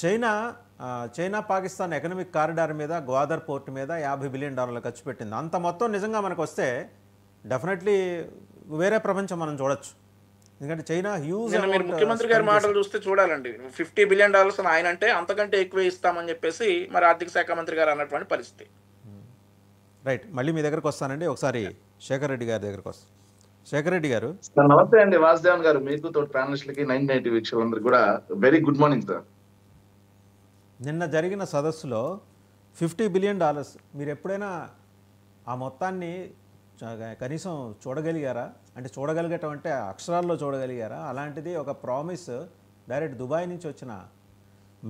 China China Pakistan economic corridor మీద Gwadar port మీద $50 billion ఖర్చు పెట్టింది. అంత మొత్తం నిజంగా మనకు వస్తే డెఫినెట్లీ వేరే ప్రపంచం మనం చూడొచ్చు. ఎందుకంటే చైనా హ్యూజ్ మీరు ముఖ్యమంత్రి గారి మాటలు చూస్తే చూడాలండి. $50 బిలియన్ అని ఆయన అంటే అంతకంటే ఎక్కువ ఇస్తామని చెప్పేసి మరి ఆర్థిక శాఖ మంత్రి గారు అన్నటువంటి పరిస్థితి. రైట్, మళ్ళీ మీ దగ్గరకు వస్తానండి. ఒకసారి శేఖర్ రెడ్డి గారి దగ్గరకు వస్తాను. శేఖర్ రెడ్డి గారు నమస్తే అండి. వాసుదేవన్ గారు, మీకు తోటి ప్యానలిస్టులకి 990 వీక్షకులందరికీ కూడా వెరీ గుడ్ మార్నింగ్ సార్. నిన్న జరిగిన సదస్సులో $50 బిలియన్ మీరు ఎప్పుడైనా ఆ మొత్తాన్ని కనీసం చూడగలిగారా? అంటే చూడగలిగటం అంటే అక్షరాల్లో చూడగలిగారా? అలాంటిది ఒక ప్రామిస్ డైరెక్ట్ దుబాయ్ నుంచి వచ్చిన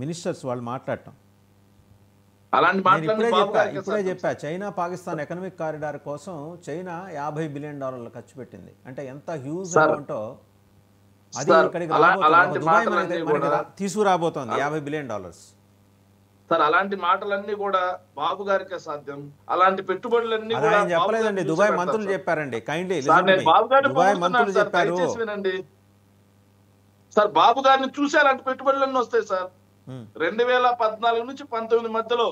మినిస్టర్స్ వాళ్ళు మాట్లాడటం. ఇప్పుడే చెప్పా, చైనా పాకిస్తాన్ ఎకనామిక్ కారిడార్ కోసం చైనా $50 బిలియన్ ఖర్చు పెట్టింది. అంటే ఎంత హ్యూజ్ అమౌంటో అది ఇక్కడికి తీసుకురాబోతోంది $50 బిలియన్. సార్ అలాంటి మాటలన్నీ కూడా బాబు గారికి సాధ్యం. అలాంటి పెట్టుబడులన్నీ కూడా చెప్పలేదండి, దుబాయ్ మంత్రులు చెప్పారండి. కైండ్లీ బాబు గారిని దుబాయ్ మంత్రులు చెప్పారు. సార్ బాబు గారిని చూసి అలాంటి పెట్టుబడులన్నీ వస్తాయి సార్. 2014 నుంచి 19 మధ్యలో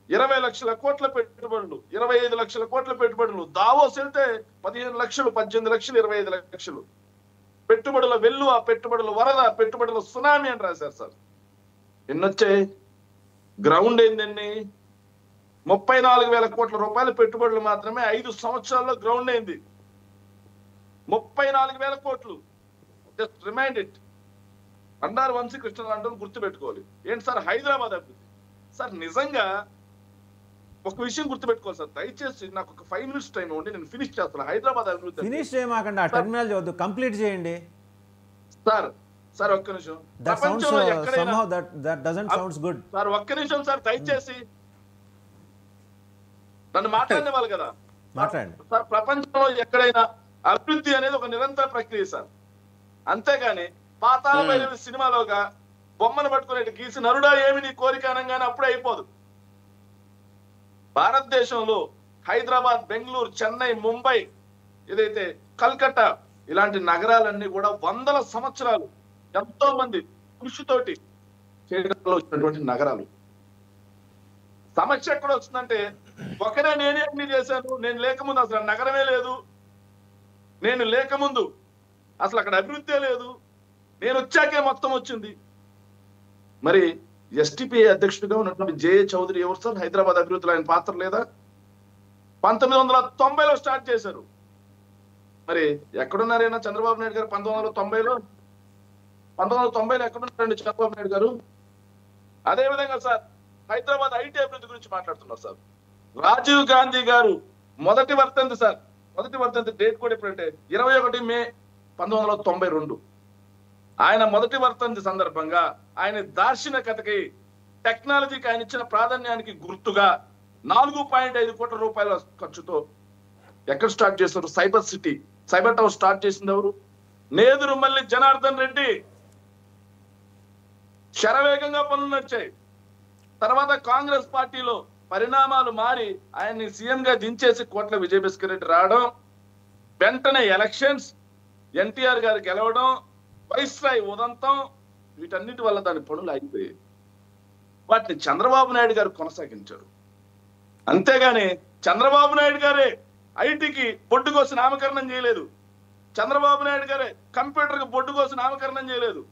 20 లక్షల కోట్ల పెట్టుబడులు, 25 లక్షల కోట్ల పెట్టుబడులు, దావోస్ వెళ్తే 15 లక్షలు, 18 లక్షలు, 25 లక్షలు పెట్టుబడుల వెల్లు, ఆ పెట్టుబడుల వరద, పెట్టుబడుల సునామీ అని రాశారు సార్. ఎన్నొచ్చాయి? గ్రౌండ్ ఏందండి, 34,000 కోట్ల రూపాయల పెట్టుబడులు మాత్రమే 5 సంవత్సరాల్లో గ్రౌండ్ అయింది. 34,000 కోట్లు. Just remind it. అన్నారు వంశీకృష్ణ అంటారు, గుర్తుపెట్టుకోవాలి. ఏంటి సార్ హైదరాబాద్ అభివృద్ధి? సార్ నిజంగా ఒక విషయం గుర్తుపెట్టుకోవాలి సార్, దయచేసి నాకు ఒక 5 minutes టైం ఇవ్వండి, నేను ఫినిష్ చేస్తాను. హైదరాబాద్ అభివృద్ధి ఫినిష్ చేయమాకండి, ఆ టెర్మినాలజీ వద్దు, కంప్లీట్ చేయండి సార్. సార్ ఒక్క నిమిషం, సార్ ఒక్క నిమిషం సార్, దయచేసి నన్ను మాట్లాడేవాళ్ళు కదా మాట్లాడండి సార్. ప్రపంచంలో ఎక్కడైనా అభివృద్ధి అనేది ఒక నిరంతర ప్రక్రియ సార్. అంతేగాని పాతాళ భైరవి సినిమాలోగా బొమ్మను పట్టుకునేట్టు గీసి నరుడా ఏమి నీ కోరిక అనగానే అప్పుడే అయిపోదు. భారతదేశంలో హైదరాబాద్, బెంగళూరు, చెన్నై, ముంబై, ఏదైతే కల్కట్టా, ఇలాంటి నగరాలన్నీ కూడా 100ల సంవత్సరాలు ఎంతో మంది కృషితోటి చేయడంలో వచ్చినటువంటి నగరాలు. సమస్య ఎక్కడ వస్తుందంటే, ఒకరే నేనే అన్ని చేశాను, నేను లేకముందు అసలు నగరమే లేదు, నేను లేకముందు అసలు అక్కడ అభివృద్ధి లేదు, నేను వచ్చాకే మొత్తం వచ్చింది. మరి ఎస్టిపిఐ అధ్యక్షుడిగా ఉన్నటువంటి జే చౌదరి ఎవరు సార్? హైదరాబాద్ అభివృద్ధిలో ఆయన పాత్ర లేదా? 1990లో స్టార్ట్ చేశారు. మరి ఎక్కడున్నారైనా చంద్రబాబు నాయుడు గారు 1990లో ఎక్కడున్నారండి చంద్రబాబు నాయుడు గారు? అదేవిధంగా సార్ హైదరాబాద్ ఐటీ అభివృద్ధి గురించి మాట్లాడుతున్నారు సార్. రాజీవ్ గాంధీ గారు మొదటి వర్ధంతి సార్, మొదటి వర్ధంతి డేట్ కూడా ఎప్పుడంటే 21 మే 1992. ఆయన మొదటి వర్ధంతి సందర్భంగా ఆయన దార్శనికతకి, టెక్నాలజీకి ఆయన ఇచ్చిన ప్రాధాన్యానికి గుర్తుగా 4.5 కోట్ల రూపాయల ఖర్చుతో ఎక్కడ స్టార్ట్ చేస్తారు? Cyber city, cyber tower start చేసింది ఎవరు? నేదురుమల్లి జనార్దన్ రెడ్డి. శరవేగంగా పనులు నడిచాయి. తర్వాత కాంగ్రెస్ పార్టీలో పరిణామాలు మారి ఆయన్ని సీఎం గా దించేసి కోట్ల విజయభాస్కర్ రెడ్డి రావడం, వెంటనే ఎలక్షన్స్, ఎన్టీఆర్ గారు గెలవడం, వైస్రాయ్ ఉదంతం, వీటన్నిటి వల్ల దాని పనులు అయిపోయాయి. వాటిని చంద్రబాబు నాయుడు గారు కొనసాగించారు. అంతేగాని చంద్రబాబు నాయుడు గారే ఐటీకి బొడ్డు కోసి నామకరణం చేయలేదు. చంద్రబాబు నాయుడు గారే కంప్యూటర్ కి బొడ్డు కోసి నామకరణం చేయలేదు.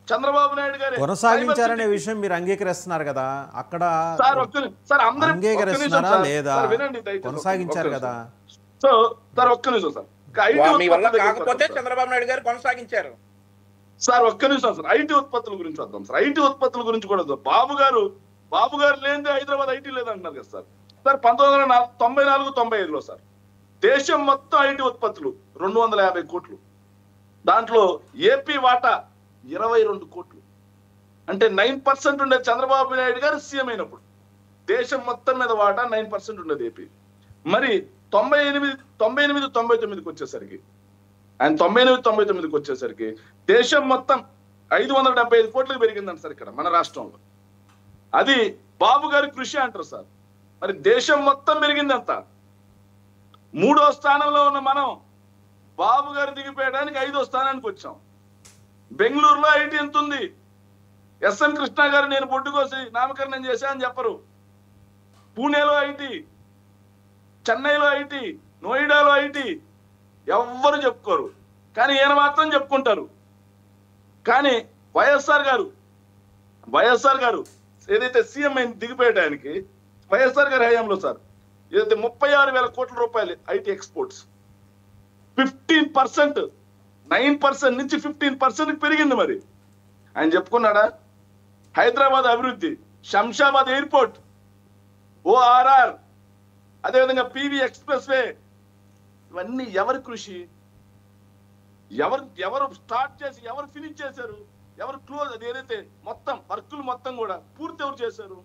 చంద్రబాబు నాయుడు గారే కొనసాగించారనే విషయం మీరు అంగీకరిస్తున్నారు కదా? అక్కడ అంగీకరిస్తున్నారా లేదా? కొనసాగించారు కదా. సో సార్ ఒక్క నిమిషం సార్, కాకపోతే చంద్రబాబు నాయుడు గారు కొనసాగించారు సార్. ఒక్క నిమిషం సార్, ఐటీ ఉత్పత్తుల గురించి వద్దాం సార్. ఐటీ ఉత్పత్తుల గురించి కూడా బాబు గారు లేనిదే హైదరాబాద్ ఐటీ లేదంటున్నారు కదా సార్. సార్ 1994-95లో సార్ దేశం మొత్తం ఐటీ ఉత్పత్తులు 250 కోట్లు. దాంట్లో ఏపీ వాటా 22 కోట్లు. అంటే 9% ఉండేది చంద్రబాబు నాయుడు గారు సీఎం అయినప్పుడు. దేశం మొత్తం మీద వాటా 9% ఉండేది ఏపీ. మరి 98-99కి వచ్చేసరికి, ఆయన 98-99కి వచ్చేసరికి దేశం మొత్తం 575 కోట్లకు పెరిగిందంట సార్ ఇక్కడ మన రాష్ట్రంలో. అది బాబు గారి కృషి అంటారు సార్. మరి దేశం మొత్తం పెరిగిందంత. 3వ స్థానంలో ఉన్న మనం బాబు గారు దిగిపోయడానికి 5వ స్థానానికి వచ్చాం. బెంగళూరులో ఐటీ ఎంత ఉంది? ఎస్ఎన్ కృష్ణ గారు నేను బొడ్డు కోసి నామకరణం చేశా అని చెప్పరు. పూణేలో ఐటీ, చెన్నైలో ఐటీ, నోయిడాలో ఐటీ ఎవ్వరు చెప్పుకోరు, కానీ ఈయన మాత్రం చెప్పుకుంటారు. కానీ వైఎస్ఆర్ గారు ఏదైతే సీఎం అయిన దిగిపోయడానికి వైఎస్ఆర్ గారి హయాంలో సార్ ఏదైతే 36,000 కోట్ల రూపాయలు ఐటీ ఎక్స్పోర్ట్స్ 15%, 9% నుంచి 15% పెరిగింది. మరి ఆయన చెప్పుకున్నాడా? హైదరాబాద్ అభివృద్ధి, శంషాబాద్ ఎయిర్పోర్ట్, ఓఆర్ఆర్, అదేవిధంగా పివి ఎక్స్ప్రెస్ వే, ఇవన్నీ ఎవరి కృషి? ఎవరు స్టార్ట్ చేసి ఎవరు ఫినిష్ చేశారు? ఎవరు క్లోజ్? అది ఏదైతే మొత్తం వర్కులు మొత్తం కూడా పూర్తి ఎవరు చేశారు?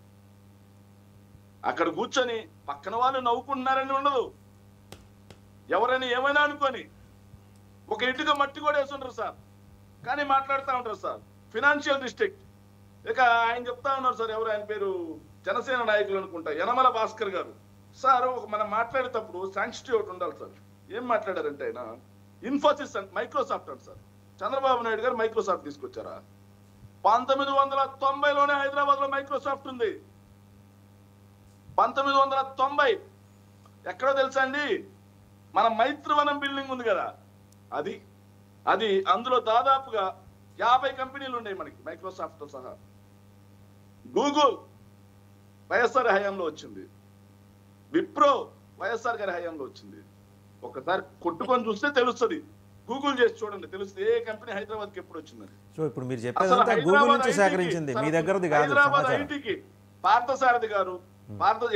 అక్కడ కూర్చొని పక్కన వాళ్ళు నవ్వుకుంటున్నారని ఉండదు. ఎవరైనా ఏమైనా అనుకొని ఒక ఇటుక మట్టి కూడా వేస్తుంటారు సార్, కానీ మాట్లాడుతూ ఉంటారు సార్ ఫినాన్షియల్ డిస్ట్రిక్ట్. ఇక ఆయన చెప్తా ఉన్నారు సార్, ఎవరు ఆయన పేరు, జనసేన నాయకులు అనుకుంటా, యనమల భాస్కర్ గారు. సార్ మనం మాట్లాడేటప్పుడు సెన్సిటివ్ ఒకటి ఉండాలి సార్. ఏం మాట్లాడారంటే ఆయన ఇన్ఫోసిస్ అండ్ మైక్రోసాఫ్ట్ అంట సార్. చంద్రబాబు నాయుడు గారు మైక్రోసాఫ్ట్ తీసుకొచ్చారా? 1990లోనే హైదరాబాద్ లో మైక్రోసాఫ్ట్ ఉంది. 1990 ఎక్కడో తెలుసా అండి? మన మైత్రివనం బిల్డింగ్ ఉంది కదా, అది అందులో దాదాపుగా 50 కంపెనీలు ఉన్నాయి మనకి, మైక్రోసాఫ్ట్ తో సహా. గూగుల్ వైఎస్ఆర్ హయాంలో వచ్చింది, విప్రో వైఎస్ఆర్ గారి హయాంలో వచ్చింది. ఒకసారి కొట్టుకొని చూస్తే తెలుస్తుంది, గూగుల్ చేసి చూడండి, తెలుస్తుంది ఏ కంపెనీ హైదరాబాద్ కి ఎప్పుడు వచ్చిందని. సో ఇప్పుడు మీరు చెప్పేదంతా గూగుల్ నుంచి సేకరించింది, మీ దగ్గరది కాదు. హైదరాబాద్ ఐటీకి పార్థసారథి గారు,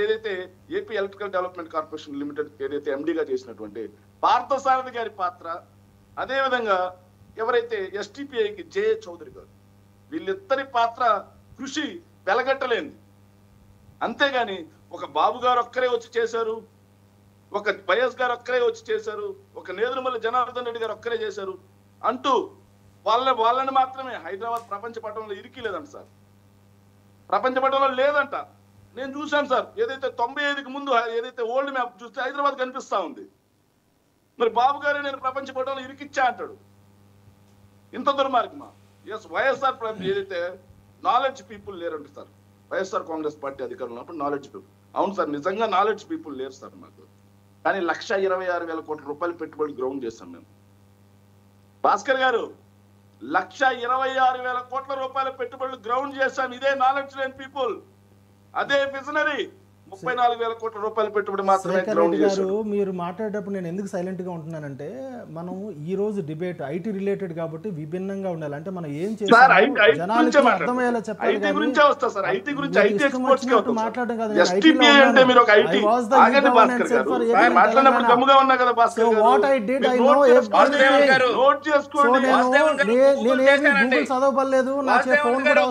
ఏదైతే AP electrical development corporation limited ఏదైతే ఎండీగా చేసినటువంటి పార్థసారథి గారి పాత్ర, అదే విధంగా ఎవరైతే ఎస్టీపీఐకి జే చౌదరి గారు, వీళ్ళిద్దరి పాత్ర కృషి వెలగట్టలేంది. అంతేగాని ఒక బాబు గారు ఒక్కరే వచ్చి చేశారు, ఒక వైఎస్ గారు ఒక్కరే వచ్చి చేశారు, ఒక నేదురుమల్లి జనార్దన్ రెడ్డి గారు ఒక్కరే చేశారు అంటూ వాళ్ళని మాత్రమే హైదరాబాద్ ప్రపంచ పటంలో ఇరికి లేదంట సార్, ప్రపంచ పటంలో లేదంట. నేను చూశాను సార్, ఏదైతే 95కి ముందు ఏదైతే ఓల్డ్ మ్యాప్ చూస్తే హైదరాబాద్ కనిపిస్తా ఉంది. మరి బాబు గారే నేను ప్రపంచ పటంలో ఇరికిచ్చా అంటాడు. ఇంత దుర్మార్గమా? ఎస్, వైఎస్ఆర్ ఏదైతే నాలెడ్జ్ పీపుల్ లేరంట సార్. వైఎస్ఆర్ కాంగ్రెస్ పార్టీ అధికారంలో ఉన్నప్పుడు నాలెడ్జ్ పీపుల్, అవును సార్ నిజంగా నాలెడ్జ్ పీపుల్ లేరు సార్ మాకు. కానీ 126,000 కోట్ల రూపాయలు పెట్టుబడి గ్రౌండ్ చేస్తాం మేము. భాస్కర్ గారు 126,000 కోట్ల రూపాయల పెట్టుబడులు గ్రౌండ్ చేశాం. ఇదే నాలెడ్జ్ లేని పీపుల్, అదే విజనరీ 34,000 కోట్ల రూపాయలు పెట్టుబడి మాత్రమే గ్రౌండ్ చేశారు. మీరు మాట్లాడేటప్పుడు నేను ఎందుకు సైలెంట్ గా ఉంటున్నానంటే, మనం ఈ రోజు డిబేట్ ఐటీ రిలేటెడ్ కాబట్టి విభిన్నంగా ఉండాలి. అంటే మనం ఏం చేస్తాం జనాలకి అర్థమయ్యేలా చెప్పాలి. మాట్లాడడం కాదు. What I did I know. నేను గూగుల్ చదవలేదు, నా ఫోన్ కూడా